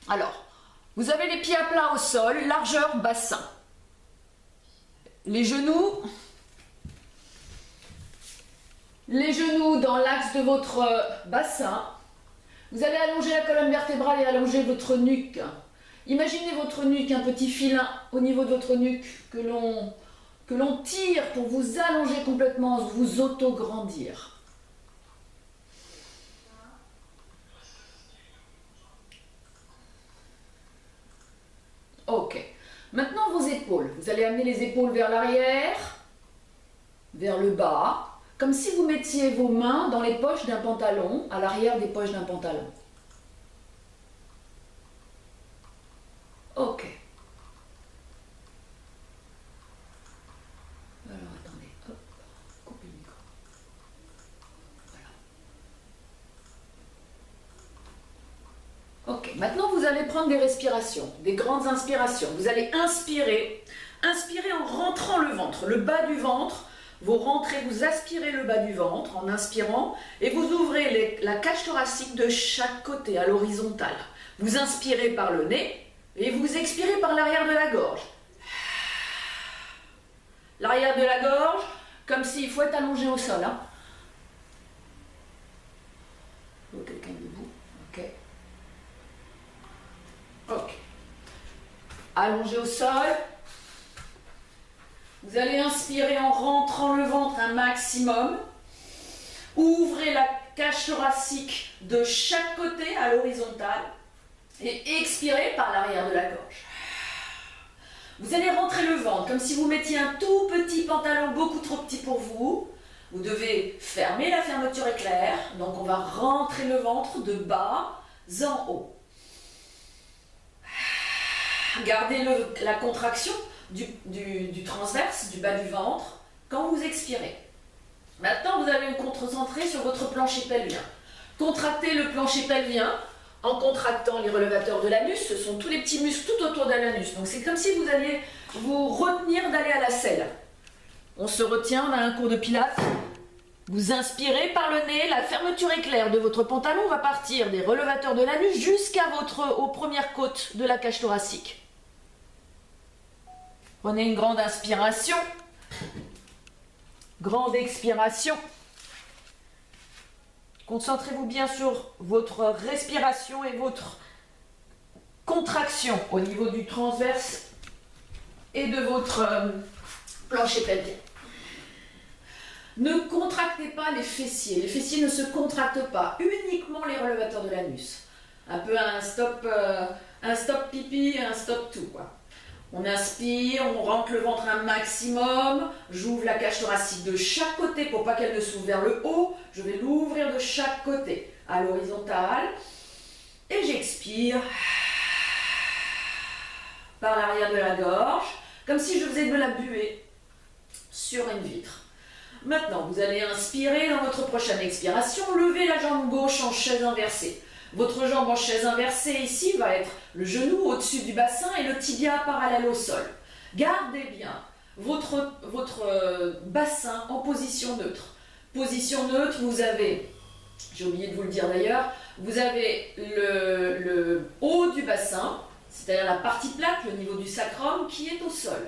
Alors, vous avez les pieds à plat au sol, largeur bassin. Les genoux dans l'axe de votre bassin. Vous allez allonger la colonne vertébrale et allonger votre nuque. Imaginez votre nuque, un petit filin au niveau de votre nuque que l'on tire pour vous allonger complètement, vous auto-grandir. Ok. Maintenant vos épaules. Vous allez amener les épaules vers l'arrière, vers le bas, comme si vous mettiez vos mains dans les poches d'un pantalon, à l'arrière des poches d'un pantalon. Ok. Alors attendez, hop, coupez le micro. Voilà. Ok, maintenant vous allez prendre des respirations, des grandes inspirations. Vous allez inspirer, inspirer en rentrant le ventre, le bas du ventre. Vous rentrez, vous aspirez le bas du ventre en inspirant et vous ouvrez la cage thoracique de chaque côté à l'horizontale. Vous inspirez par le nez et vous expirez par l'arrière de la gorge. L'arrière de la gorge, comme s'il faut être allongé au sol. Hein. Quelqu'un debout. Ok. Ok. Allongé au sol. Vous allez inspirer en rentrant le ventre un maximum. Ouvrez la cage thoracique de chaque côté à l'horizontale et expirez par l'arrière de la gorge. Vous allez rentrer le ventre comme si vous mettiez un tout petit pantalon beaucoup trop petit pour vous. Vous devez fermer la fermeture éclair. Donc on va rentrer le ventre de bas en haut. Gardez la contraction du transverse, du bas du ventre, quand vous expirez. Maintenant, vous allez vous concentrer sur votre plancher pelvien. Contractez le plancher pelvien en contractant les relevateurs de l'anus. Ce sont tous les petits muscles tout autour de l'anus. Donc c'est comme si vous alliez vous retenir d'aller à la selle. On se retient, on a un cours de pilates. Vous inspirez par le nez, la fermeture éclair de votre pantalon va partir des relevateurs de l'anus aux premières côtes de la cage thoracique. Prenez une grande inspiration, grande expiration. Concentrez-vous bien sur votre respiration et votre contraction au niveau du transverse et de votre plancher pelvien. Ne contractez pas les fessiers. Les fessiers ne se contractent pas, uniquement les relevateurs de l'anus. Un peu un stop pipi et un stop tout, quoi. On inspire, on rentre le ventre un maximum, j'ouvre la cage thoracique de chaque côté pour pas qu'elle ne s'ouvre vers le haut, je vais l'ouvrir de chaque côté à l'horizontale et j'expire par l'arrière de la gorge, comme si je faisais de la buée sur une vitre. Maintenant, vous allez inspirer dans votre prochaine expiration, levez la jambe gauche en chaise inversée. Votre jambe en chaise inversée ici va être le genou au-dessus du bassin et le tibia parallèle au sol. Gardez bien votre bassin en position neutre. Position neutre, vous avez, j'ai oublié de vous le dire d'ailleurs, vous avez le haut du bassin, c'est-à-dire la partie plate, le niveau du sacrum, qui est au sol.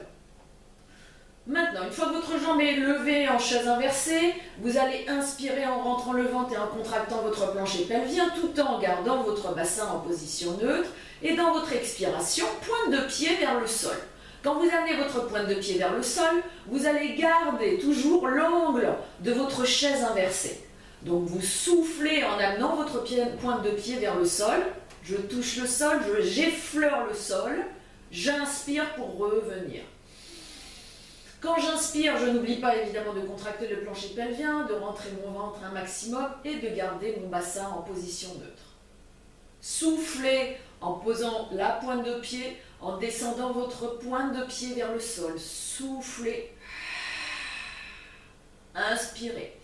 Maintenant, une fois que votre jambe est levée en chaise inversée, vous allez inspirer en rentrant le ventre et en contractant votre plancher pelvien tout en gardant votre bassin en position neutre. Et dans votre expiration, pointe de pied vers le sol. Quand vous amenez votre pointe de pied vers le sol, vous allez garder toujours l'angle de votre chaise inversée. Donc vous soufflez en amenant votre pointe de pied vers le sol. Je touche le sol, j'effleure le sol. J'inspire pour revenir. Quand j'inspire, je n'oublie pas évidemment de contracter le plancher pelvien, de rentrer mon ventre un maximum et de garder mon bassin en position neutre. Soufflez en posant la pointe de pied, en descendant votre pointe de pied vers le sol. Soufflez. Inspirez.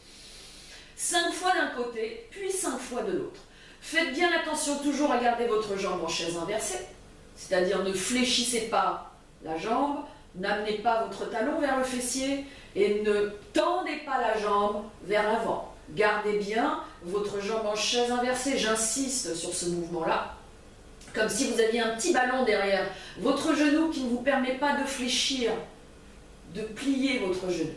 5 fois d'un côté, puis 5 fois de l'autre. Faites bien attention toujours à garder votre jambe en chaise inversée, c'est-à-dire ne fléchissez pas la jambe, n'amenez pas votre talon vers le fessier et ne tendez pas la jambe vers l'avant. Gardez bien votre jambe en chaise inversée, j'insiste sur ce mouvement-là. Comme si vous aviez un petit ballon derrière votre genou qui ne vous permet pas de fléchir, de plier votre genou.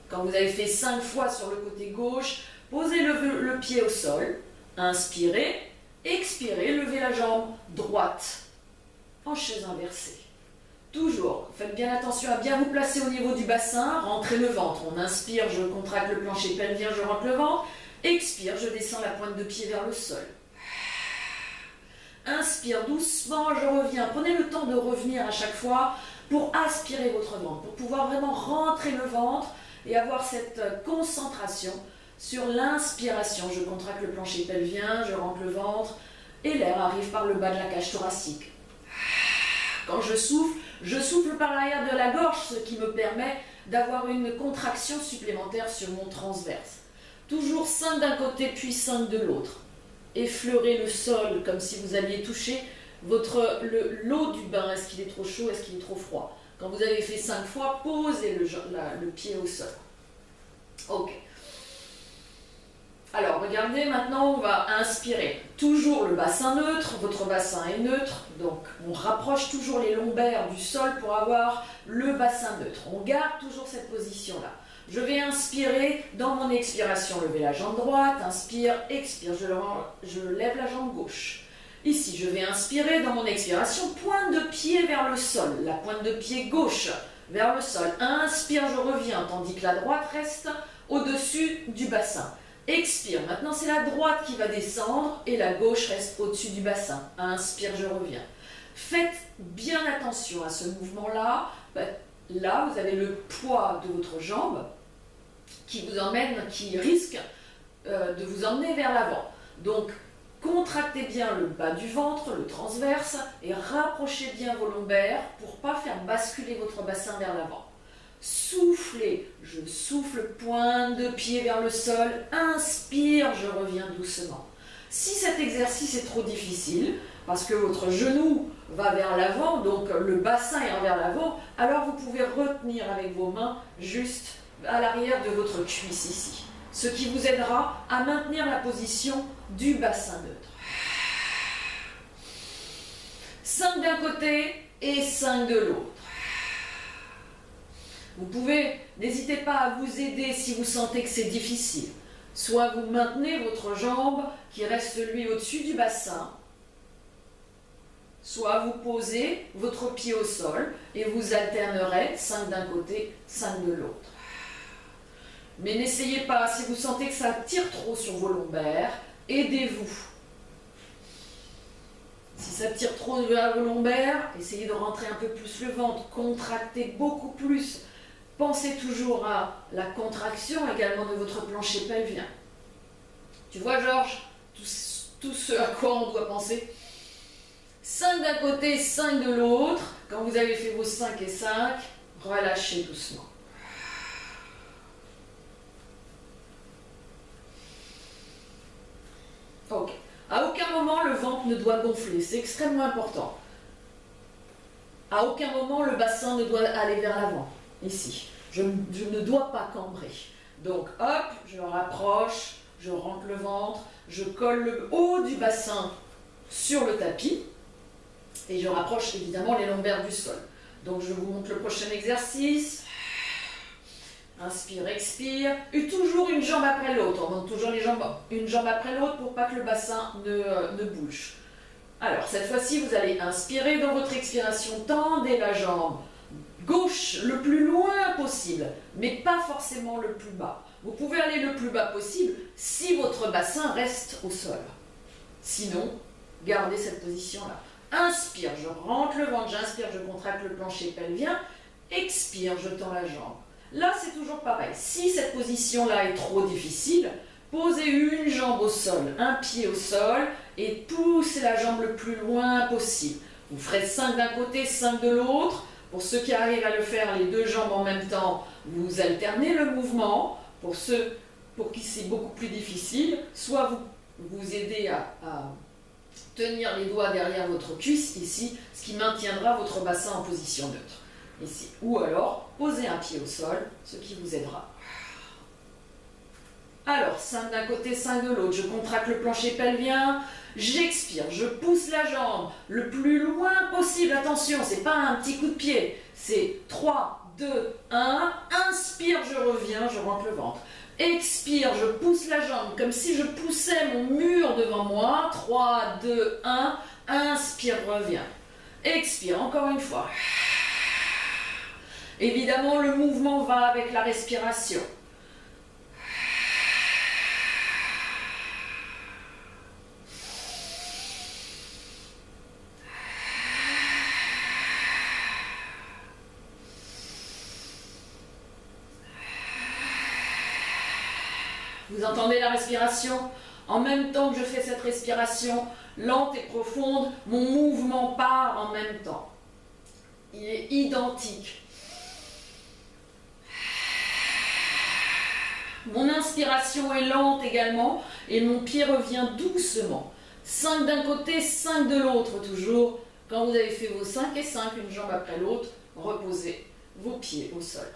Quand vous avez fait 5 fois sur le côté gauche, posez le pied au sol, inspirez, expirez, levez la jambe droite en chaise inversée. Toujours, faites bien attention à bien vous placer au niveau du bassin, rentrez le ventre. On inspire, je contracte le plancher pelvien, je rentre le ventre. Expire, je descends la pointe de pied vers le sol. Inspire doucement, je reviens. Prenez le temps de revenir à chaque fois pour aspirer votre ventre, pour pouvoir vraiment rentrer le ventre et avoir cette concentration sur l'inspiration. Je contracte le plancher pelvien, je rentre le ventre et l'air arrive par le bas de la cage thoracique. Quand je souffle par l'arrière de la gorge, ce qui me permet d'avoir une contraction supplémentaire sur mon transverse. Toujours 5 d'un côté puis 5 de l'autre. Effleurez le sol comme si vous alliez toucher l'eau du bain. Est-ce qu'il est trop chaud, est-ce qu'il est trop froid? Quand vous avez fait 5 fois, posez le pied au sol. Ok. Alors, regardez, maintenant on va inspirer. Toujours le bassin neutre, votre bassin est neutre, donc on rapproche toujours les lombaires du sol pour avoir le bassin neutre. On garde toujours cette position-là. Je vais inspirer, dans mon expiration, lever la jambe droite, inspire, expire, je lève la jambe gauche. Ici, je vais inspirer, dans mon expiration, pointe de pied vers le sol, la pointe de pied gauche vers le sol. Inspire, je reviens, tandis que la droite reste au-dessus du bassin. Expire, maintenant c'est la droite qui va descendre et la gauche reste au-dessus du bassin. Inspire, je reviens. Faites bien attention à ce mouvement-là. Là, vous avez le poids de votre jambe qui risque de vous emmener vers l'avant. Donc, contractez bien le bas du ventre, le transverse, et rapprochez bien vos lombaires pour ne pas faire basculer votre bassin vers l'avant. Soufflez, je souffle, pointe de pied vers le sol, inspire, je reviens doucement. Si cet exercice est trop difficile, parce que votre genou va vers l'avant, donc le bassin ira vers l'avant, alors vous pouvez retenir avec vos mains juste à l'arrière de votre cuisse ici, ce qui vous aidera à maintenir la position du bassin neutre. 5 d'un côté et 5 de l'autre. Vous pouvez, n'hésitez pas à vous aider si vous sentez que c'est difficile. Soit vous maintenez votre jambe qui reste lui au-dessus du bassin, soit vous posez votre pied au sol et vous alternerez 5 d'un côté, 5 de l'autre. Mais n'essayez pas, si vous sentez que ça tire trop sur vos lombaires, aidez-vous. Si ça tire trop vers vos lombaires, essayez de rentrer un peu plus le ventre, contractez beaucoup plus. Pensez toujours à la contraction également de votre plancher pelvien. Tu vois, Georges, tout ce à quoi on doit penser. 5 d'un côté, 5 de l'autre. Quand vous avez fait vos 5 et 5, relâchez doucement. Ok. À aucun moment, le ventre ne doit gonfler. C'est extrêmement important. À aucun moment, le bassin ne doit aller vers l'avant. Ici. Je ne dois pas cambrer. Donc, hop, je rapproche, je rentre le ventre, je colle le haut du bassin sur le tapis et je rapproche évidemment les lombaires du sol. Donc, je vous montre le prochain exercice. Inspire, expire. Et toujours une jambe après l'autre. On monte toujours une jambe après l'autre pour pas que le bassin ne bouge. Alors, cette fois-ci, vous allez inspirer dans votre expiration. Tendez la jambe gauche le plus loin possible, mais pas forcément le plus bas. Vous pouvez aller le plus bas possible si votre bassin reste au sol. Sinon, gardez cette position-là. Inspire, je rentre le ventre, j'inspire, je contracte le plancher pelvien. Expire, je tends la jambe. Là, c'est toujours pareil. Si cette position-là est trop difficile, posez une jambe au sol, un pied au sol, et poussez la jambe le plus loin possible. Vous ferez 5 d'un côté, 5 de l'autre. Pour ceux qui arrivent à le faire les 2 jambes en même temps, vous alternez le mouvement. Pour ceux pour qui c'est beaucoup plus difficile, soit vous aidez à tenir les doigts derrière votre cuisse ici, ce qui maintiendra votre bassin en position neutre. Ici. Ou alors, posez un pied au sol, ce qui vous aidera. Alors, 5 d'un côté, 5 de l'autre. Je contracte le plancher pelvien. J'expire. Je pousse la jambe le plus loin possible. Attention, c'est pas un petit coup de pied. C'est 3, 2, 1. Inspire, je reviens, je rentre le ventre. Expire, je pousse la jambe comme si je poussais mon mur devant moi. 3, 2, 1. Inspire, reviens. Expire, encore une fois. Évidemment, le mouvement va avec la respiration. Vous entendez la respiration? En même temps que je fais cette respiration lente et profonde, mon mouvement part en même temps. Il est identique. Mon inspiration est lente également et mon pied revient doucement. 5 d'un côté, 5 de l'autre toujours. Quand vous avez fait vos 5 et 5, une jambe après l'autre, reposez vos pieds au sol.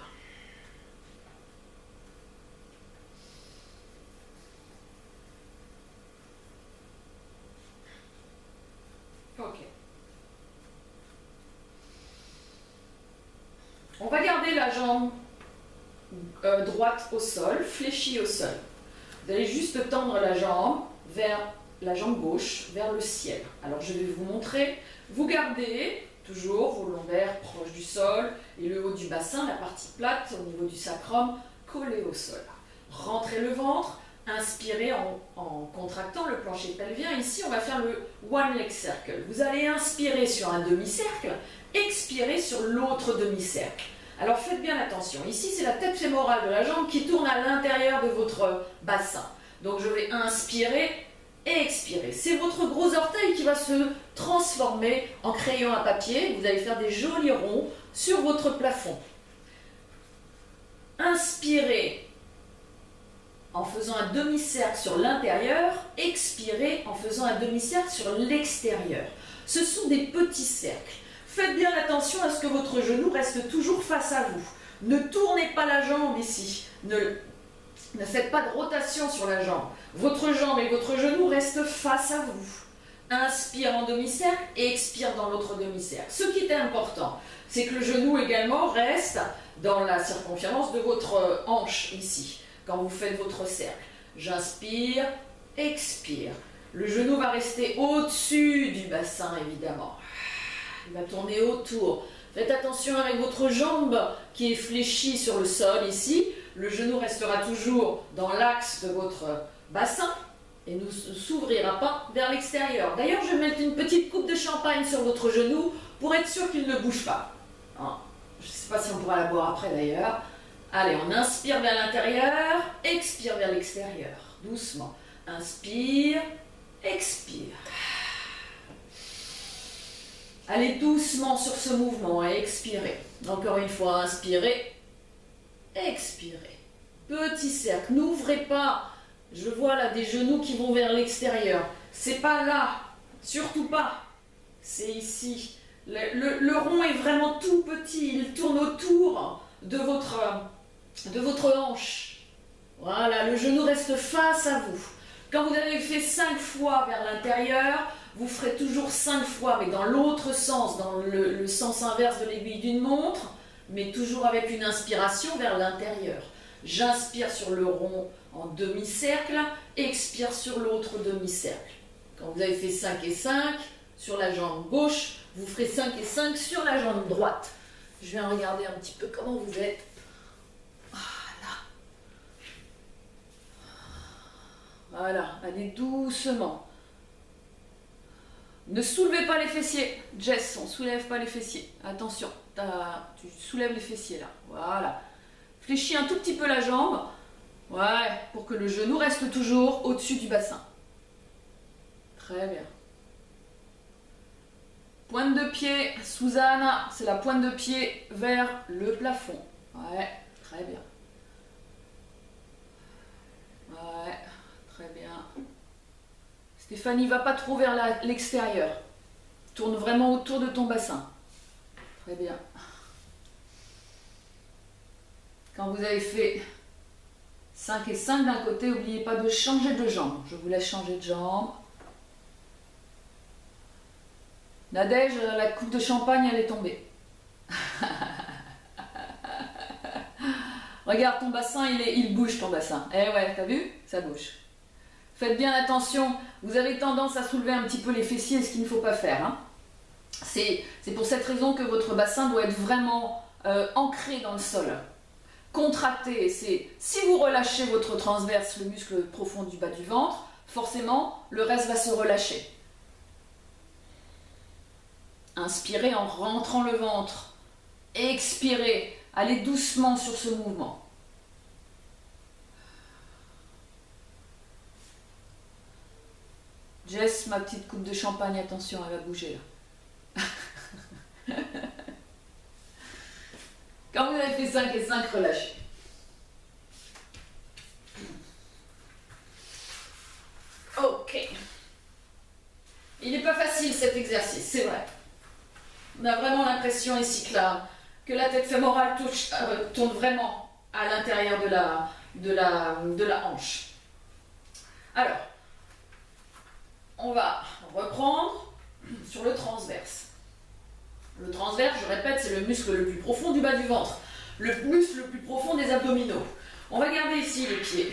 Ok. On va garder la jambe droite au sol, fléchie au sol. Vous allez juste tendre la jambe vers la jambe gauche, vers le ciel. Alors je vais vous montrer. Vous gardez toujours vos lombaires proches du sol et le haut du bassin, la partie plate au niveau du sacrum, collée au sol. Rentrez le ventre, inspirez en contractant le plancher pelvien. Ici, on va faire le one leg circle. Vous allez inspirer sur un demi-cercle, expirer sur l'autre demi-cercle. Alors faites bien attention, ici c'est la tête fémorale de la jambe qui tourne à l'intérieur de votre bassin. Donc je vais inspirer et expirer. C'est votre gros orteil qui va se transformer en crayon à papier. Vous allez faire des jolis ronds sur votre plafond. Inspirez en faisant un demi-cercle sur l'intérieur, expirez en faisant un demi-cercle sur l'extérieur. Ce sont des petits cercles. Faites bien attention à ce que votre genou reste toujours face à vous. Ne tournez pas la jambe ici. Ne faites pas de rotation sur la jambe. Votre jambe et votre genou restent face à vous. Inspire en demi-cercle et expire dans l'autre demi-cercle. Ce qui est important, c'est que le genou également reste dans la circonférence de votre hanche ici, quand vous faites votre cercle. J'inspire, expire. Le genou va rester au-dessus du bassin, évidemment. Il va tourner autour. Faites attention avec votre jambe qui est fléchie sur le sol ici. Le genou restera toujours dans l'axe de votre bassin et ne s'ouvrira pas vers l'extérieur. D'ailleurs, je vais mettre une petite coupe de champagne sur votre genou pour être sûr qu'il ne bouge pas. Je ne sais pas si on pourra la boire après d'ailleurs. Allez, on inspire vers l'intérieur, expire vers l'extérieur. Doucement. Inspire, expire. Allez doucement sur ce mouvement et expirez. Encore une fois, inspirez, expirez. Petit cercle, n'ouvrez pas. Je vois là des genoux qui vont vers l'extérieur. C'est pas là, surtout pas. C'est ici. Le rond est vraiment tout petit. Il tourne autour de votre hanche. Voilà, le genou reste face à vous. Quand vous avez fait 5 fois vers l'intérieur, vous ferez toujours 5 fois, mais dans l'autre sens, dans le sens inverse de l'aiguille d'une montre, mais toujours avec une inspiration vers l'intérieur. J'inspire sur le rond en demi-cercle, expire sur l'autre demi-cercle. Quand vous avez fait 5 et 5, sur la jambe gauche, vous ferez 5 et 5 sur la jambe droite. Je viens regarder un petit peu comment vous êtes. Voilà, allez doucement. Ne soulevez pas les fessiers. Jess, on ne soulève pas les fessiers. Attention, tu soulèves les fessiers là. Voilà. Fléchis un tout petit peu la jambe. Ouais, pour que le genou reste toujours au-dessus du bassin. Très bien. Pointe de pied, Susanna, c'est la pointe de pied vers le plafond. Ouais, très bien. Ouais. Très bien. Stéphanie, va pas trop vers l'extérieur. Tourne vraiment autour de ton bassin. Très bien. Quand vous avez fait 5 et 5 d'un côté, n'oubliez pas de changer de jambe. Je vous laisse changer de jambe. Nadège, la coupe de champagne, elle est tombée. Regarde ton bassin, il bouge ton bassin. Eh ouais, t'as vu? Ça bouge. Faites bien attention, vous avez tendance à soulever un petit peu les fessiers, ce qu'il ne faut pas faire. Hein. C'est pour cette raison que votre bassin doit être vraiment ancré dans le sol. Contracté, si vous relâchez votre transverse, le muscle profond du bas du ventre, forcément, le reste va se relâcher. Inspirez en rentrant le ventre. Expirez. Allez doucement sur ce mouvement. Jess, ma petite coupe de champagne, attention, elle va bouger là. Quand vous avez fait 5 et 5, relâchez. Ok. Il n'est pas facile cet exercice, c'est vrai. On a vraiment l'impression ici que la tête fémorale tourne vraiment à l'intérieur de la hanche. Alors, on va reprendre sur le transverse. Le transverse, je répète, c'est le muscle le plus profond du bas du ventre, le muscle le plus profond des abdominaux. On va garder ici les pieds,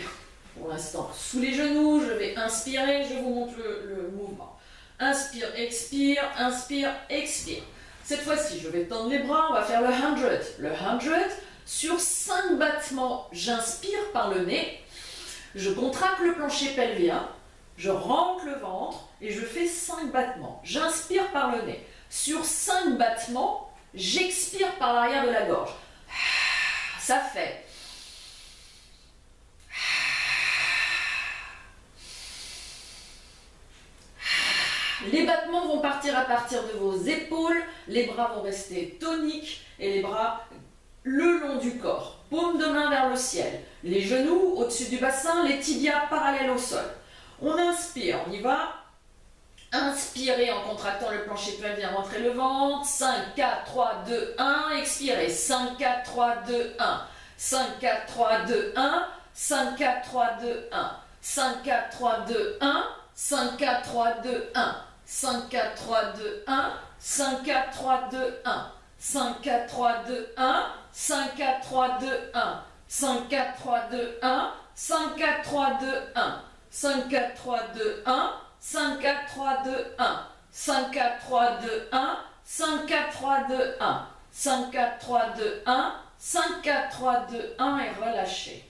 pour l'instant, sous les genoux. Je vais inspirer, je vous montre le mouvement. Inspire, expire, inspire, expire. Cette fois-ci, je vais tendre les bras, on va faire le 100. Le 100, sur 5 battements, j'inspire par le nez, je contracte le plancher pelvien, je rentre le ventre et je fais 5 battements. J'inspire par le nez. Sur 5 battements, j'expire par l'arrière de la gorge. Ça fait... Les battements vont partir à partir de vos épaules, les bras vont rester toniques et les bras le long du corps. Paume de main vers le ciel, les genoux au-dessus du bassin, les tibias parallèles au sol. On inspire, on y va. Inspirez en contractant le plancher pelvien, rentrez le ventre. 5, 4, 3, 2, 1. Expirez. 5, 4, 3, 2, 1. 5, 4, 3, 2, 1. 5, 4, 3, 2, 1. 5, 4, 3, 2, 1. 5, 4, 3, 2, 1. 5, 4, 3, 2, 1. 5, 4, 3, 2, 1. 5, 4, 3, 2, 1. 5, 4, 3, 2, 1. 5, 4, 3, 2, 1. 5, 4, 3, 2, 1. 5, 4, 3, 2, 1. 5, 4, 3, 2, 1. 5, 4, 3, 2, 1. 5, 4, 3, 2, 1. 5, 4, 3, 2, 1. 5, 4, 3, 2, 1 et relâchez.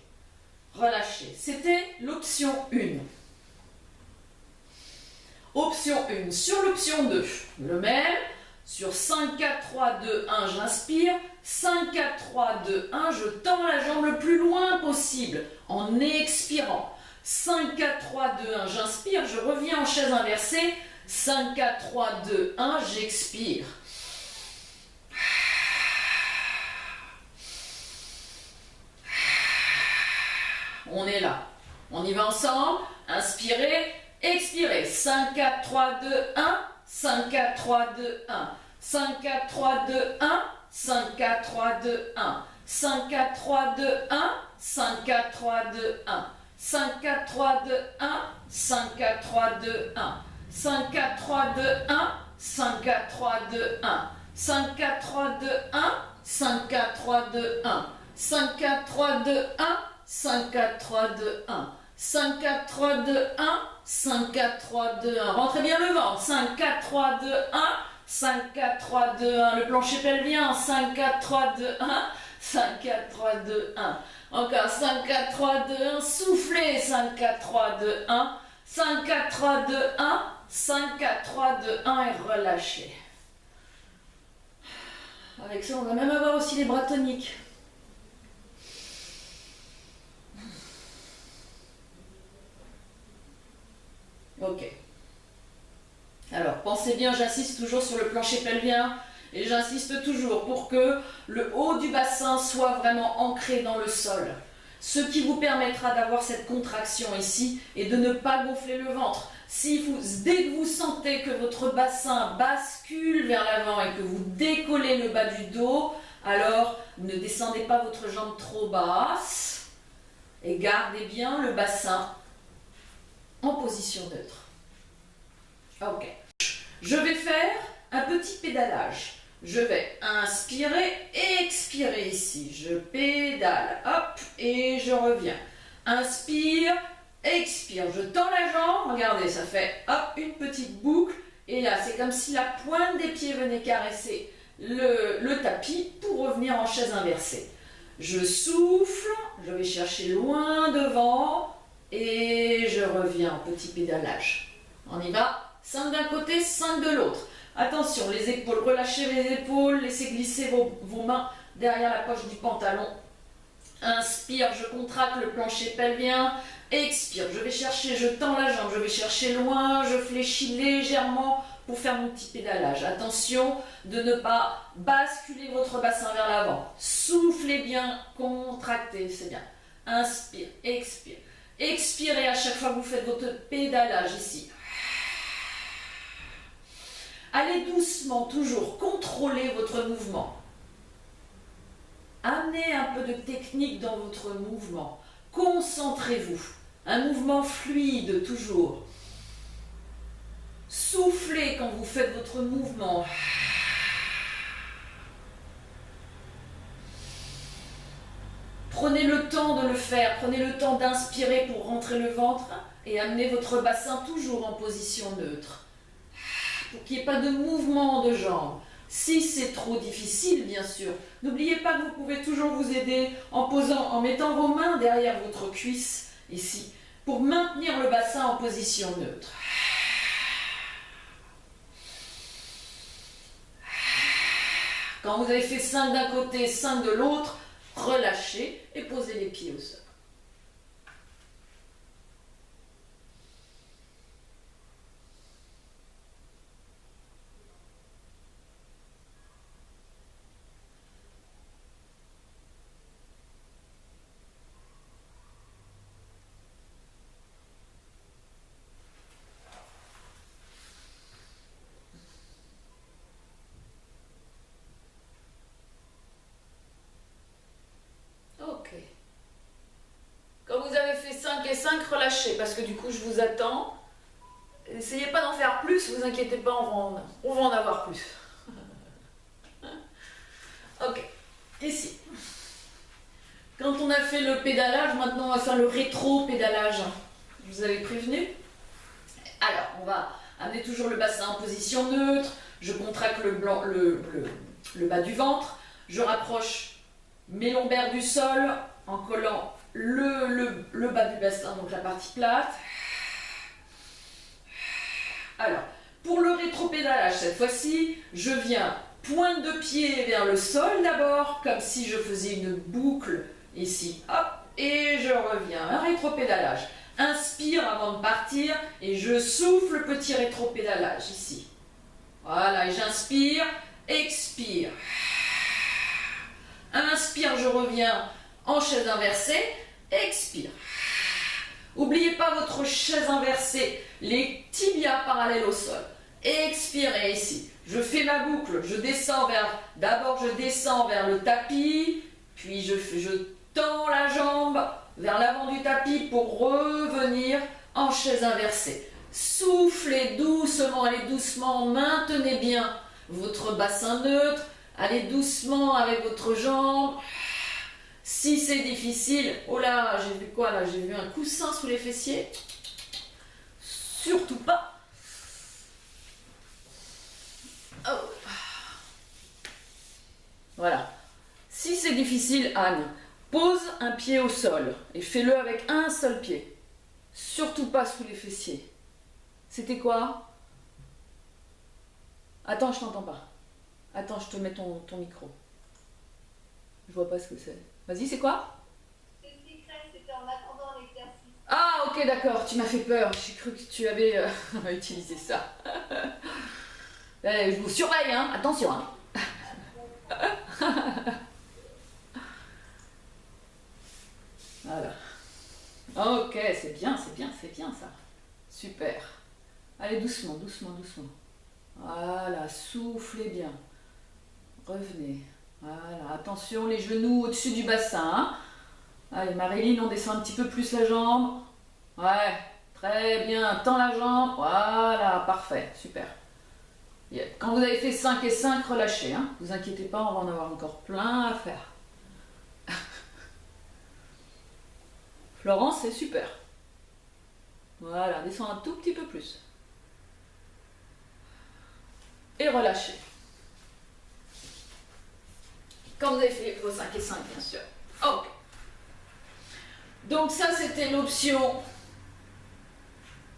Relâchez. C'était l'option 1. Option 1. Sur l'option 2, le même. Sur 5, 4, 3, 2, 1, j'inspire. 5, 4, 3, 2, 1, je tends la jambe le plus loin possible en expirant. 5, 4, 3, 2, 1, j'inspire, je reviens en chaise inversée. 5, 4, 3, 2, 1, j'expire. On est là. On y va ensemble. Inspirez, expirez. 5, 4, 3, 2, 1. 5, 4, 3, 2, 1. 5, 4, 3, 2, 1. 5, 4, 3, 2, 1. 5, 4, 3, 2, 1. 5, 4, 3, 2, 1. 5, 4, 3, 2, 1. 5, 4, 3, 2, 1. 5, 4, 3, 2, 1. 5, 4, 3, 2, 1. 5, 4, 3, 2, 1. 5, 4, 3, 2, 1. 5, 4, 3, 2, 1. 5, 4, 3, 2, 1. 5, 4, 3, 2, 1. 5, 4, 3, 2, 1. Rentrez bien le ventre. 5, 4, 3, 2, 1. 5, 4, 3, 2, 1. Le plancher pelvien. 5, 4, 3, 2, 1. 5, 4, 3, 2, 1. Encore 5, 4, 3, 2, 1. Soufflez. 5, 4, 3, 2, 1. 5, 4, 3, 2, 1. 5, 4, 3, 2, 1 et relâchez. Avec ça, on va même avoir aussi les bras toniques. Ok. Alors, pensez bien, j'insiste toujours sur le plancher pelvien et j'insiste toujours pour que le haut du bassin soit vraiment ancré dans le sol. Ce qui vous permettra d'avoir cette contraction ici et de ne pas gonfler le ventre. Dès que vous sentez que votre bassin bascule vers l'avant et que vous décollez le bas du dos, alors ne descendez pas votre jambe trop basse et gardez bien le bassin en position neutre. Ok. Je vais faire un petit pédalage. Je vais inspirer et expirer ici. Je pédale, hop, et je reviens. Inspire, expire. Je tends la jambe, regardez, ça fait hop, une petite boucle. Et là, c'est comme si la pointe des pieds venait caresser le tapis pour revenir en chaise inversée. Je souffle, je vais chercher loin devant et je reviens en petit pédalage. On y va, 5 d'un côté, 5 de l'autre. Attention, les épaules, relâchez les épaules, laissez glisser vos mains derrière la poche du pantalon. Inspire, je contracte le plancher pelvien. Expire, je vais chercher, je tends la jambe, je vais chercher loin, je fléchis légèrement pour faire mon petit pédalage. Attention de ne pas basculer votre bassin vers l'avant. Soufflez bien, contractez, c'est bien. Inspire, expire. Expirez à chaque fois que vous faites votre pédalage ici. Allez doucement, toujours, contrôlez votre mouvement. Amenez un peu de technique dans votre mouvement. Concentrez-vous. Un mouvement fluide, toujours. Soufflez quand vous faites votre mouvement. Prenez le temps de le faire. Prenez le temps d'inspirer pour rentrer le ventre et amener votre bassin toujours en position neutre. Pour qu'il n'y ait pas de mouvement de jambes. Si c'est trop difficile, bien sûr, n'oubliez pas que vous pouvez toujours vous aider en mettant vos mains derrière votre cuisse, ici, pour maintenir le bassin en position neutre. Quand vous avez fait 5 d'un côté, 5 de l'autre, relâchez et posez les pieds au sol. Quand vous avez fait 5 et 5, relâchez, parce que du coup je vous attends. N'essayez pas d'en faire plus, vous inquiétez pas, on va en avoir plus. Ok, ici. Quand on a fait le pédalage, maintenant on va faire le rétro-pédalage. Je vous avais prévenu. Alors, on va amener toujours le bassin en position neutre. Je contracte le bas du ventre. Je rapproche mes lombaires du sol en collant le bas du bassin, donc la partie plate. Alors, pour le rétropédalage, cette fois-ci, je viens pointe de pied vers le sol d'abord, comme si je faisais une boucle ici, hop, et je reviens, un rétropédalage. Inspire avant de partir et je souffle, petit rétropédalage ici. Voilà, et j'inspire, expire. Inspire, je reviens en chaise inversée, expire. N'oubliez pas votre chaise inversée, les tibias parallèles au sol. Expirez ici. Je fais ma boucle, je descends d'abord je descends vers le tapis, puis je tends la jambe vers l'avant du tapis pour revenir en chaise inversée. Soufflez doucement, allez doucement, maintenez bien votre bassin neutre, allez doucement avec votre jambe. Si c'est difficile, oh là, j'ai vu quoi là? J'ai vu un coussin sous les fessiers. Surtout pas. Oh. Voilà. Si c'est difficile, Anne, pose un pied au sol et fais-le avec un seul pied. Surtout pas sous les fessiers. C'était quoi? Attends, je t'entends pas. Attends, je te mets ton micro. Je vois pas ce que c'est. Vas-y, c'est quoi? C'était en attendant l'exercice. Ah, ok, d'accord, tu m'as fait peur. J'ai cru que tu avais utilisé ça. Je vous surveille, hein. Attention, hein. Voilà. Ok, c'est bien ça. Super. Allez, doucement, doucement, doucement. Voilà, soufflez bien. Revenez. Voilà, attention, les genoux au-dessus du bassin. Hein. Allez, Marilyn, on descend un petit peu plus la jambe. Ouais, très bien. Tends la jambe. Voilà, parfait, super. Quand vous avez fait 5 et 5, relâchez. Hein. Vous inquiétez pas, on va en avoir encore plein à faire. Florence, c'est super. Voilà, descend un tout petit peu plus. Et relâchez. Quand vous avez fait vos 5 et 5, bien sûr. Ok. Donc ça, c'était l'option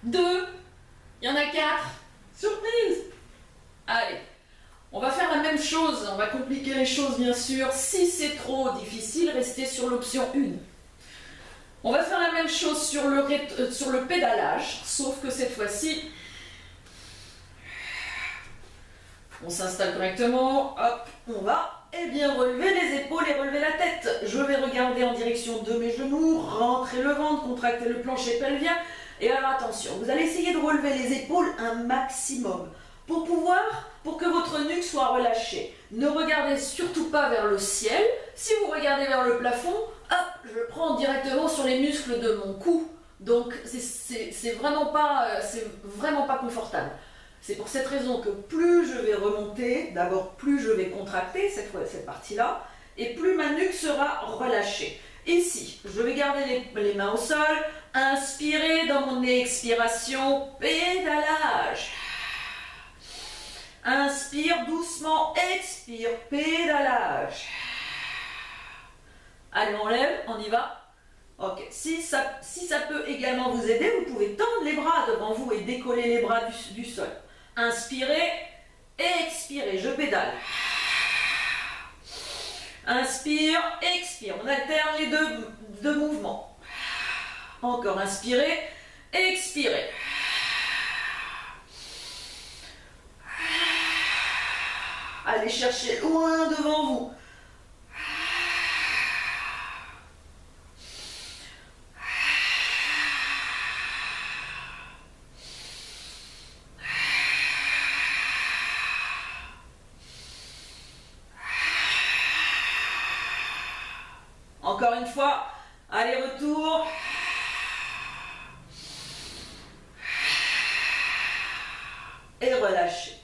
2. Il y en a 4. Surprise! Allez, on va faire la même chose. On va compliquer les choses, bien sûr. Si c'est trop difficile, restez sur l'option 1. On va faire la même chose sur le pédalage, sauf que cette fois-ci, on s'installe correctement. Hop, on va bien relever les épaules et relever la tête. Je vais regarder en direction de mes genoux, rentrer le ventre, contracter le plancher pelvien. Et alors attention, vous allez essayer de relever les épaules un maximum pour que votre nuque soit relâchée. Ne regardez surtout pas vers le ciel. Si vous regardez vers le plafond, hop, je prends directement sur les muscles de mon cou. Donc c'est vraiment pas confortable. C'est pour cette raison que plus je vais remonter, d'abord plus je vais contracter cette partie-là, et plus ma nuque sera relâchée. Ici, je vais garder les mains au sol, inspirer dans mon expiration, pédalage. Inspire doucement, expire, pédalage. Allez, on lève, on y va. Ok, si ça peut également vous aider, vous pouvez tendre les bras devant vous et décoller les bras du sol. Inspirez, expirez, je pédale. Inspire, expire, on alterne les deux mouvements. Encore, inspirez, expirez. Allez chercher loin devant vous. Encore une fois, aller-retour. Et relâchez.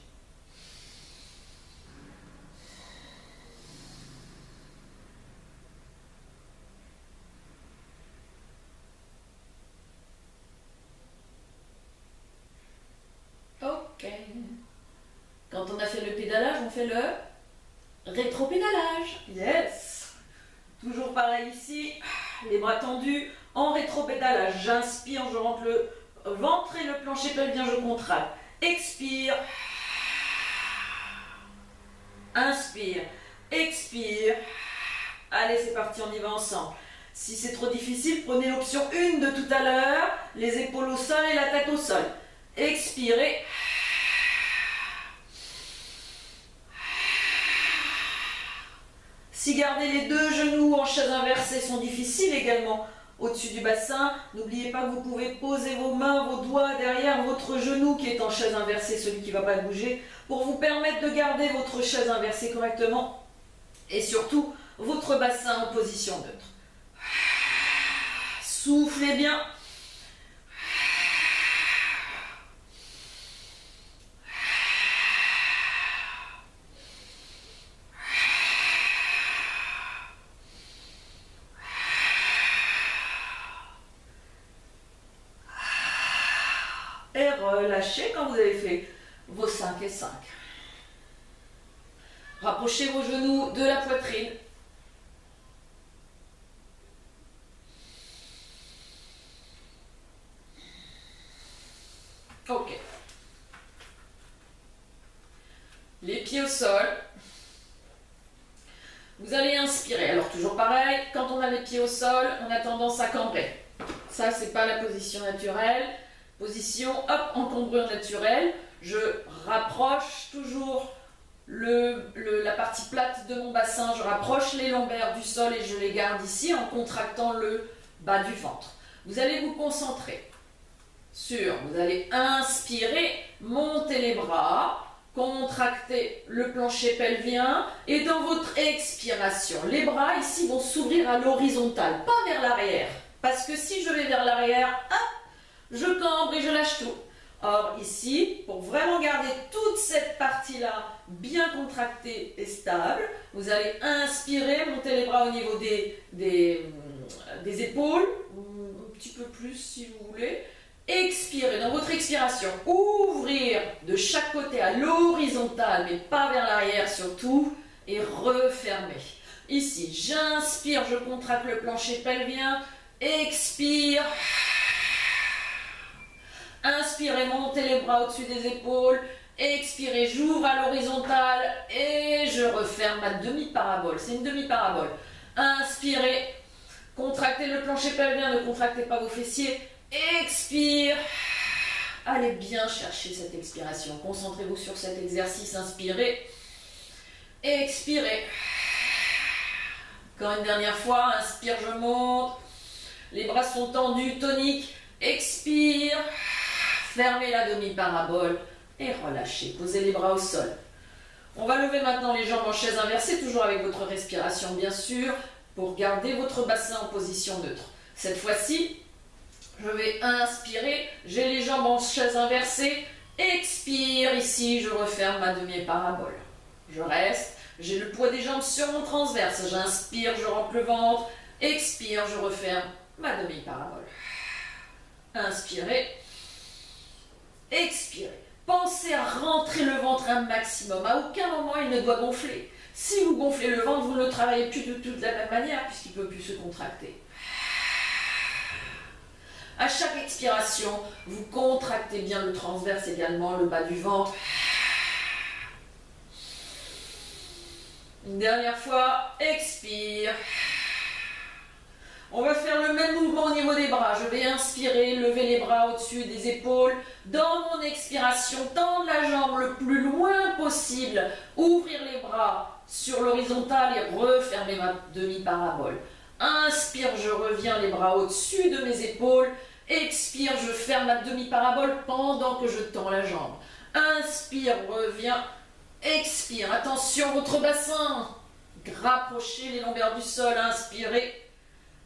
Ok. Quand on a fait le pédalage, on fait le rétro-pédalage. Yes. Toujours pareil ici, les bras tendus, en rétro-pédalage. J'inspire, je rentre le ventre et le plancher pelvien, je contracte. Expire. Inspire. Expire. Allez, c'est parti, on y va ensemble. Si c'est trop difficile, prenez l'option 1 de tout à l'heure, les épaules au sol et la tête au sol. Expirez. Si garder les deux genoux en chaise inversée sont difficiles également au-dessus du bassin, n'oubliez pas que vous pouvez poser vos mains, vos doigts derrière votre genou qui est en chaise inversée, celui qui ne va pas bouger, pour vous permettre de garder votre chaise inversée correctement et surtout votre bassin en position neutre. Soufflez bien. Et relâchez quand vous avez fait vos 5 et 5. Rapprochez vos genoux de la poitrine. Ok. Les pieds au sol. Vous allez inspirer. Alors toujours pareil, quand on a les pieds au sol, on a tendance à cambrer. Ça, c'est pas la position naturelle. Position, hop, en cambrure naturelle. Je rapproche toujours la partie plate de mon bassin. Je rapproche les lombaires du sol et je les garde ici en contractant le bas du ventre. Vous allez vous concentrer sur, vous allez inspirer, monter les bras, contractez le plancher pelvien et dans votre expiration, les bras ici vont s'ouvrir à l'horizontale, pas vers l'arrière. Parce que si je vais vers l'arrière, je cambre et je lâche tout. Or ici, pour vraiment garder toute cette partie-là bien contractée et stable, vous allez inspirer, monter les bras au niveau des épaules, un petit peu plus si vous voulez. Expirez, dans votre expiration, ouvrir de chaque côté à l'horizontale, mais pas vers l'arrière surtout, et refermer. Ici, j'inspire, je contracte le plancher pelvien, expire. Inspirez, montez les bras au-dessus des épaules. Expirez, j'ouvre à l'horizontale et je referme ma demi-parabole. C'est une demi-parabole. Inspirez, contractez le plancher pelvien, ne contractez pas vos fessiers. Expire. Allez bien chercher cette expiration. Concentrez-vous sur cet exercice. Inspirez. Expirez. Encore une dernière fois. Inspire, je monte. Les bras sont tendus, toniques. Expire. Fermez la demi-parabole et relâchez. Posez les bras au sol. On va lever maintenant les jambes en chaise inversée, toujours avec votre respiration bien sûr, pour garder votre bassin en position neutre. Cette fois-ci, je vais inspirer, j'ai les jambes en chaise inversée, expire ici, je referme ma demi-parabole. Je reste, j'ai le poids des jambes sur mon transverse, j'inspire, je rentre le ventre, expire, je referme ma demi-parabole. Inspirez. Expirez. Pensez à rentrer le ventre un maximum. À aucun moment il ne doit gonfler. Si vous gonflez le ventre, vous ne le travaillez plus de toute la même manière puisqu'il ne peut plus se contracter. À chaque expiration, vous contractez bien le transverse également, le bas du ventre. Une dernière fois, expire. On va faire le même mouvement au niveau des bras. Je vais inspirer, lever les bras au-dessus des épaules. Dans mon expiration, tendre la jambe le plus loin possible. Ouvrir les bras sur l'horizontale et refermer ma demi-parabole. Inspire, je reviens les bras au-dessus de mes épaules. Expire, je ferme ma demi-parabole pendant que je tends la jambe. Inspire, reviens. Expire, attention votre bassin. Rapprochez les lombaires du sol, inspirez.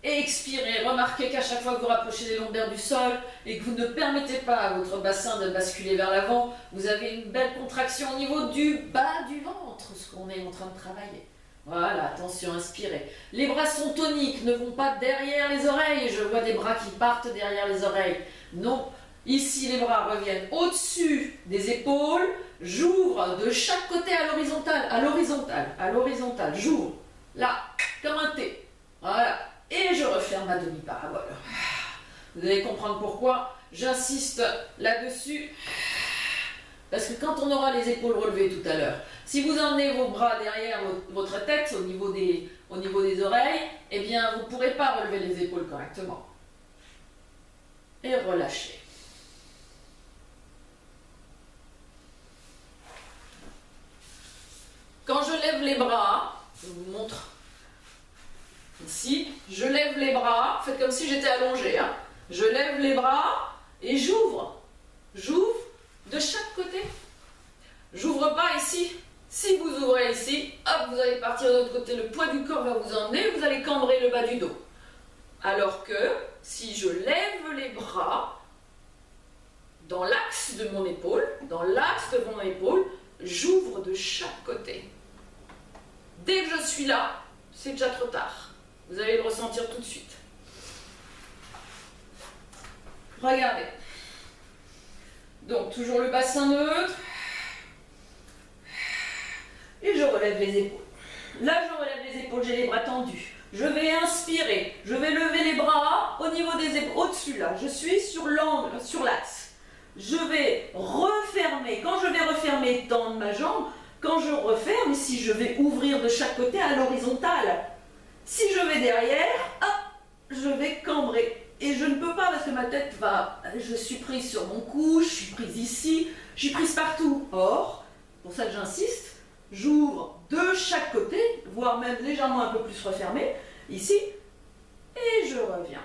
Expirez, remarquez qu'à chaque fois que vous rapprochez les lombaires du sol et que vous ne permettez pas à votre bassin de basculer vers l'avant, vous avez une belle contraction au niveau du bas du ventre, ce qu'on est en train de travailler. Voilà, attention, inspirez. Les bras sont toniques, ne vont pas derrière les oreilles. Je vois des bras qui partent derrière les oreilles. Non, ici les bras reviennent au-dessus des épaules. J'ouvre de chaque côté à l'horizontale, à l'horizontale, à l'horizontale. J'ouvre, là, comme un T. Voilà. Et je referme ma demi-parabole. Vous allez comprendre pourquoi j'insiste là-dessus. Parce que quand on aura les épaules relevées tout à l'heure, si vous emmenez vos bras derrière votre tête, au niveau des oreilles, eh bien vous ne pourrez pas relever les épaules correctement. Et relâchez. Quand je lève les bras, je vous montre. Ici, je lève les bras, faites comme si j'étais allongée. Hein. Je lève les bras et j'ouvre. J'ouvre de chaque côté. J'ouvre pas ici. Si vous ouvrez ici, hop, vous allez partir de l'autre côté. Le poids du corps va vous emmener, vous allez cambrer le bas du dos. Alors que si je lève les bras dans l'axe de mon épaule, j'ouvre de chaque côté. Dès que je suis là, c'est déjà trop tard. Vous allez le ressentir tout de suite. Regardez. Donc, toujours le bassin neutre. Et je relève les épaules. Là, je relève les épaules, j'ai les bras tendus. Je vais inspirer. Je vais lever les bras au niveau des épaules. Au-dessus, là. Je suis sur l'angle, sur l'axe. Je vais refermer. Quand je vais refermer, tendre ma jambe. Quand je referme, ici, je vais ouvrir de chaque côté à l'horizontale. Si je vais derrière, hop, je vais cambrer. Et je ne peux pas parce que ma tête va... Je suis prise sur mon cou, je suis prise ici, je suis prise partout. Or, pour ça que j'insiste, j'ouvre de chaque côté, voire même légèrement un peu plus refermé, ici, et je reviens.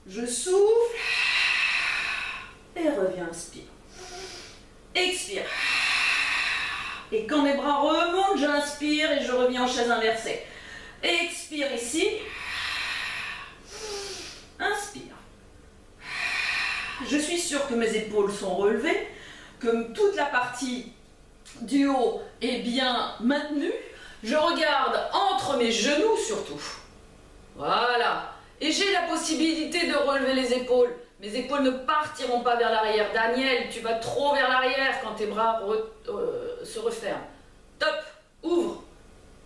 Je souffle, et reviens, inspire. Expire. Et quand mes bras remontent, j'inspire et je reviens en chaise inversée. Expire ici. Inspire. Je suis sûre que mes épaules sont relevées, que toute la partie du haut est bien maintenue. Je regarde entre mes genoux surtout. Voilà. Et j'ai la possibilité de relever les épaules. Mes épaules ne partiront pas vers l'arrière. Daniel, tu vas trop vers l'arrière quand tes bras se referment. Top. Ouvre.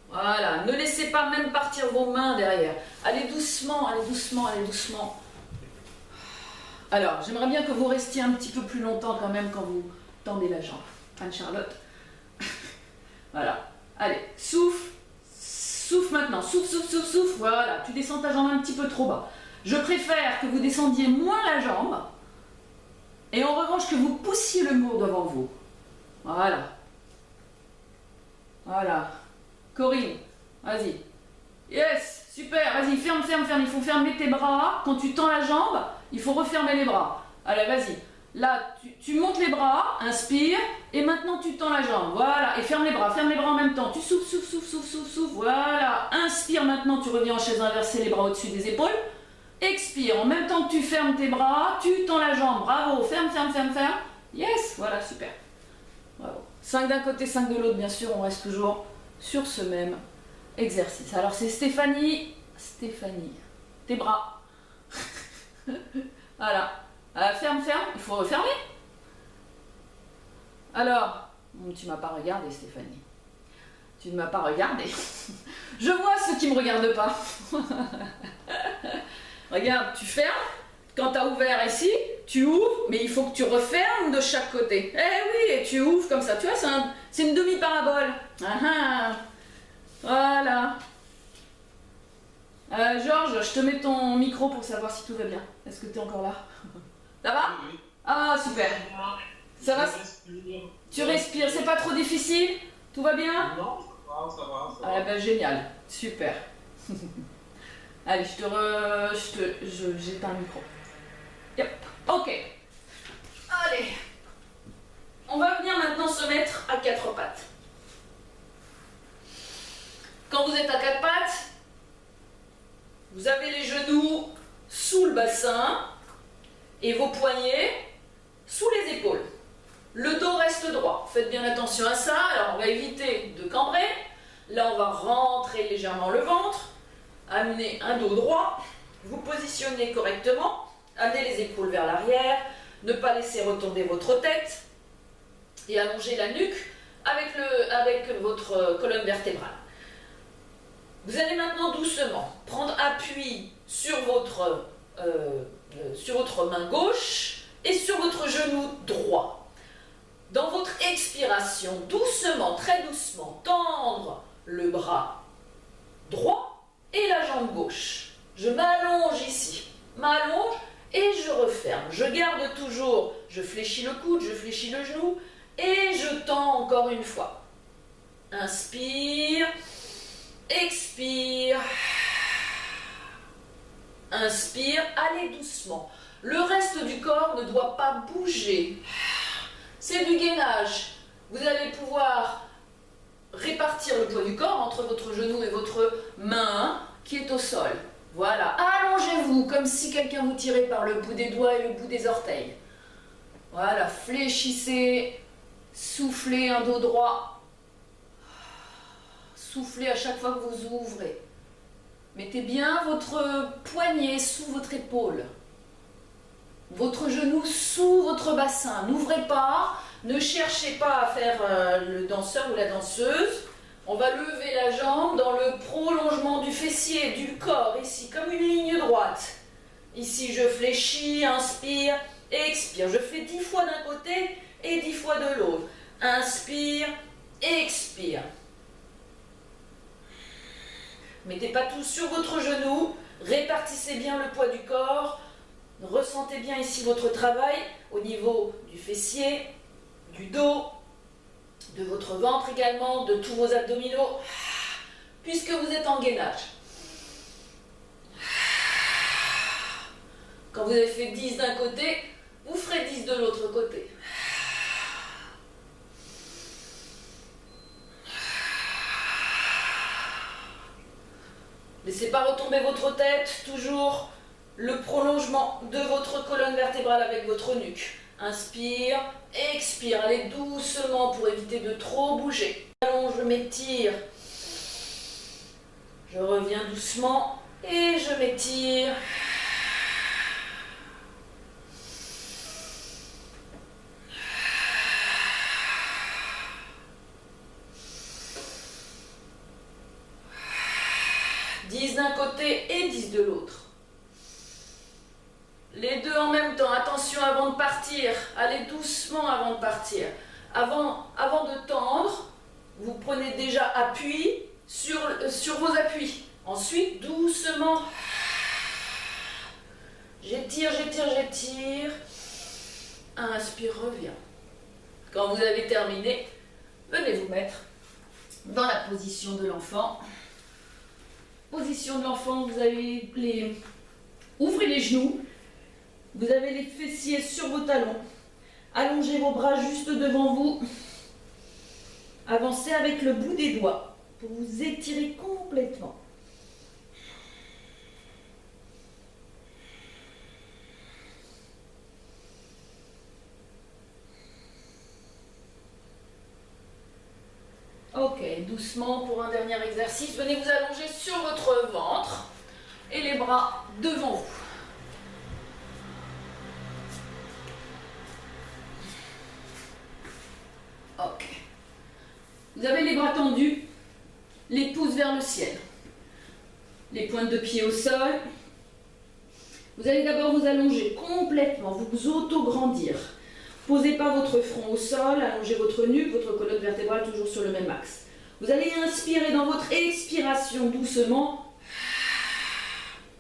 Voilà. Ne laissez pas même partir vos mains derrière. Allez doucement, allez doucement, allez doucement. Alors, j'aimerais bien que vous restiez un petit peu plus longtemps quand même quand vous tendez la jambe. Anne-Charlotte. Voilà. Allez, souffle. Souffle maintenant. Souffle, souffle, souffle, souffle. Voilà. Tu descends ta jambe un petit peu trop bas. Je préfère que vous descendiez moins la jambe et en revanche que vous poussiez le mur devant vous. Voilà. Voilà. Corinne, vas-y. Yes, super. Vas-y, ferme, ferme, ferme. Il faut fermer tes bras. Quand tu tends la jambe, il faut refermer les bras. Allez, vas-y. Là, tu montes les bras, inspire, et maintenant tu tends la jambe. Voilà, et ferme les bras en même temps. Tu souffles, souffle, souffle, souffle, souffle, souffle. Voilà. Inspire maintenant, tu reviens en chaise inversée, les bras au-dessus des épaules. Expire, en même temps que tu fermes tes bras, tu tends la jambe. Bravo, ferme, ferme, ferme, ferme. Yes, voilà, super. Bravo. 5 d'un côté, 5 de l'autre, bien sûr, on reste toujours sur ce même exercice. Alors c'est Stéphanie. Stéphanie, tes bras. Voilà. Ferme, ferme, il faut refermer. Alors, tu ne m'as pas regardé, Stéphanie. Tu ne m'as pas regardé. Je vois ceux qui ne me regardent pas. Regarde, tu fermes. Quand tu as ouvert ici, tu ouvres, mais il faut que tu refermes de chaque côté. Eh oui, et tu ouvres comme ça. Tu vois, c'est une demi-parabole. Voilà. Georges, je te mets ton micro pour savoir si tout va bien. Est-ce que tu es encore là? Ça va? Oui. Ah, super. Ça va? Tu respires, c'est pas trop difficile? Tout va bien? Non, ça va. Ah ben génial, super. Allez, j'éteins le micro. Yep. Ok. Allez. On va venir maintenant se mettre à 4 pattes. Quand vous êtes à 4 pattes, vous avez les genoux sous le bassin et vos poignets sous les épaules. Le dos reste droit. Faites bien attention à ça. Alors on va éviter de cambrer. Là on va rentrer légèrement le ventre. Amener un dos droit. Vous positionnez correctement. Amenez les épaules vers l'arrière. Ne pas laisser retomber votre tête. Et allonger la nuque avec votre colonne vertébrale. Vous allez maintenant doucement prendre appui sur votre main gauche et sur votre genou droit. Dans votre expiration, doucement, très doucement, tendre le bras droit et la jambe gauche. Je m'allonge ici, m'allonge et je referme. Je garde toujours, je fléchis le coude, je fléchis le genou et je tends encore une fois. Inspire. Expire. Inspire, allez doucement. Le reste du corps ne doit pas bouger. C'est du gainage. Vous allez pouvoir répartir le poids du corps entre votre genou et votre main qui est au sol. Voilà, allongez-vous comme si quelqu'un vous tirait par le bout des doigts et le bout des orteils. Voilà, fléchissez, soufflez un dos droit. Soufflez à chaque fois que vous ouvrez. Mettez bien votre poignet sous votre épaule. Votre genou sous votre bassin. N'ouvrez pas. Ne cherchez pas à faire le danseur ou la danseuse. On va lever la jambe dans le prolongement du fessier, du corps, ici, comme une ligne droite. Ici, je fléchis, inspire, expire. Je fais 10 fois d'un côté et 10 fois de l'autre. Inspire, expire. Mettez pas tout sur votre genou, répartissez bien le poids du corps, ressentez bien ici votre travail au niveau du fessier, du dos, de votre ventre également, de tous vos abdominaux, puisque vous êtes en gainage. Quand vous avez fait 10 d'un côté, vous ferez 10 de l'autre côté. Laissez pas retomber votre tête, toujours le prolongement de votre colonne vertébrale avec votre nuque. Inspire, expire, allez doucement pour éviter de trop bouger. Allons, je m'étire. Je reviens doucement et je m'étire. D'un côté et 10 de l'autre. Les deux en même temps. Attention avant de partir. Allez doucement avant de partir. Avant de tendre, vous prenez déjà appui sur vos appuis. Ensuite, doucement. J'étire, j'étire, j'étire. Inspire, reviens. Quand vous avez terminé, venez vous mettre dans la position de l'enfant. Position de l'enfant, vous avez ouvrez les genoux, vous avez les fessiers sur vos talons, allongez vos bras juste devant vous, avancez avec le bout des doigts pour vous étirer complètement. Ok, doucement pour un dernier exercice. Venez vous allonger sur votre ventre et les bras devant vous. Ok. Vous avez les bras tendus, les pouces vers le ciel. Les pointes de pied au sol. Vous allez d'abord vous allonger complètement, vous auto-grandir. Posez pas votre front au sol, allongez votre nuque, votre colonne vertébrale toujours sur le même axe. Vous allez inspirer dans votre expiration doucement.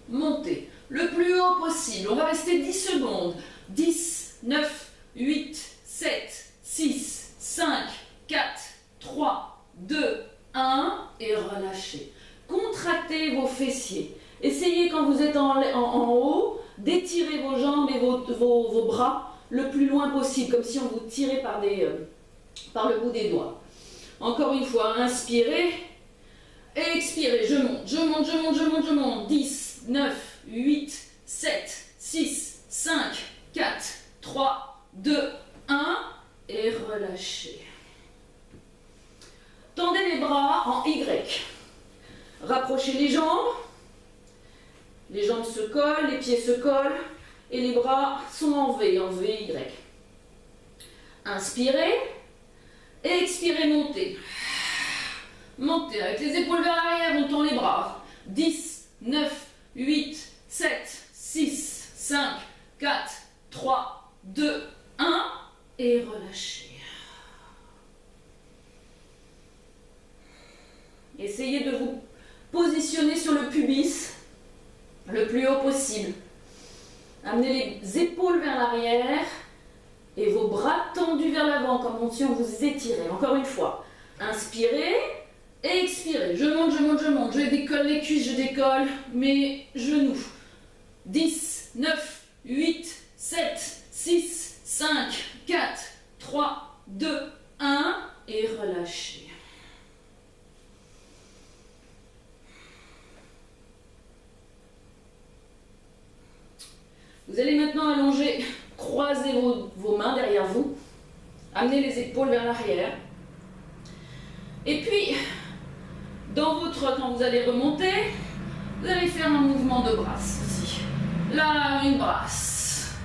Montez le plus haut possible. On va rester 10 secondes. 10, 9, 8, 7, 6, 5, 4, 3, 2, 1 et relâchez. Contractez vos fessiers. Essayez quand vous êtes en haut d'étirer vos jambes et vos bras le plus loin possible, comme si on vous tirait par le bout des doigts. Encore une fois, inspirez, expirez, je monte, je monte, je monte, je monte, je monte. 10, 9, 8, 7, 6, 5, 4, 3, 2, 1 et relâchez. Tendez les bras en Y. Rapprochez les jambes se collent, les pieds se collent. Et les bras sont en VY. Inspirez, expirez, montez. Montez avec les épaules vers l'arrière, on tend les bras. 10, 9, 8, 7, 6, 5, 4, 3, 2, 1 et relâchez. Essayez de vous positionner sur le pubis le plus haut possible. Amenez les épaules vers l'arrière et vos bras tendus vers l'avant, comme si on vous étirait. Encore une fois, inspirez, expirez. Je monte, je monte, je monte. Je décolle les cuisses, je décolle mes genoux. 10, 9, 8, 7, 6, 5, 4, 3, 2, 1 et relâchez. Vous allez maintenant allonger, croiser vos mains derrière vous, amener les épaules vers l'arrière. Et puis, quand vous allez remonter, vous allez faire un mouvement de brasse ici. Là, une brasse.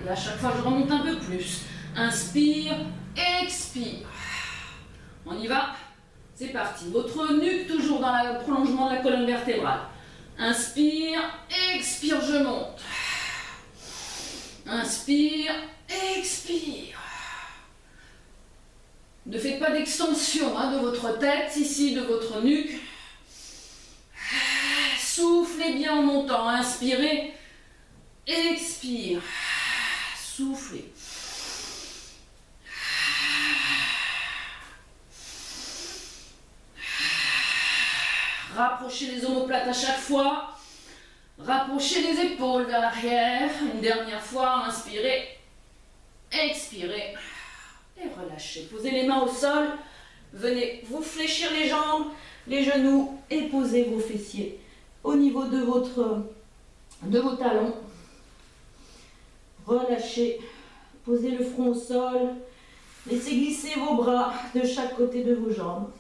Et à chaque fois, je remonte un peu plus. Inspire, expire. On y va. C'est parti. Votre nuque toujours dans le prolongement de la colonne vertébrale. Inspire, expire, je monte. Inspire, expire. Ne faites pas d'extension de votre tête, ici, de votre nuque. Soufflez bien en montant. Inspirez, expire. Soufflez. Rapprochez les omoplates à chaque fois. Rapprochez les épaules vers l'arrière. Une dernière fois, inspirez, expirez et relâchez. Posez les mains au sol. Venez vous fléchir les jambes, les genoux et posez vos fessiers au niveau de vos talons. Relâchez, posez le front au sol, laissez glisser vos bras de chaque côté de vos jambes.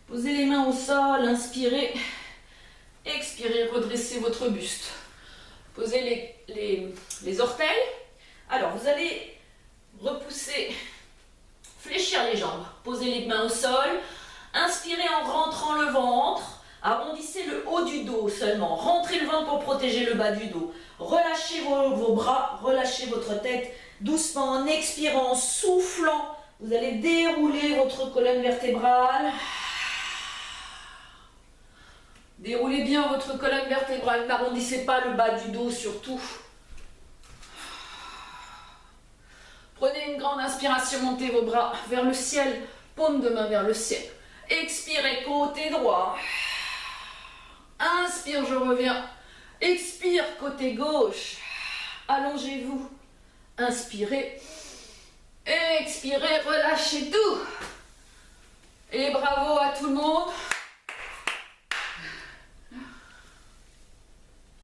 Posez les mains au sol, inspirez, expirez, redressez votre buste. Posez les orteils. Alors, vous allez repousser, fléchir les jambes. Posez les mains au sol. Inspirez en rentrant le ventre. Arrondissez le haut du dos seulement. Rentrez le ventre pour protéger le bas du dos. Relâchez vos bras, relâchez votre tête doucement en expirant, en soufflant. Vous allez dérouler votre colonne vertébrale. Déroulez bien votre colonne vertébrale, n'arrondissez pas le bas du dos surtout. Prenez une grande inspiration, montez vos bras vers le ciel, paume de main vers le ciel. Expirez, côté droit. Inspire, je reviens. Expire, côté gauche. Allongez-vous. Inspirez. Expirez, relâchez tout. Et bravo à tout le monde.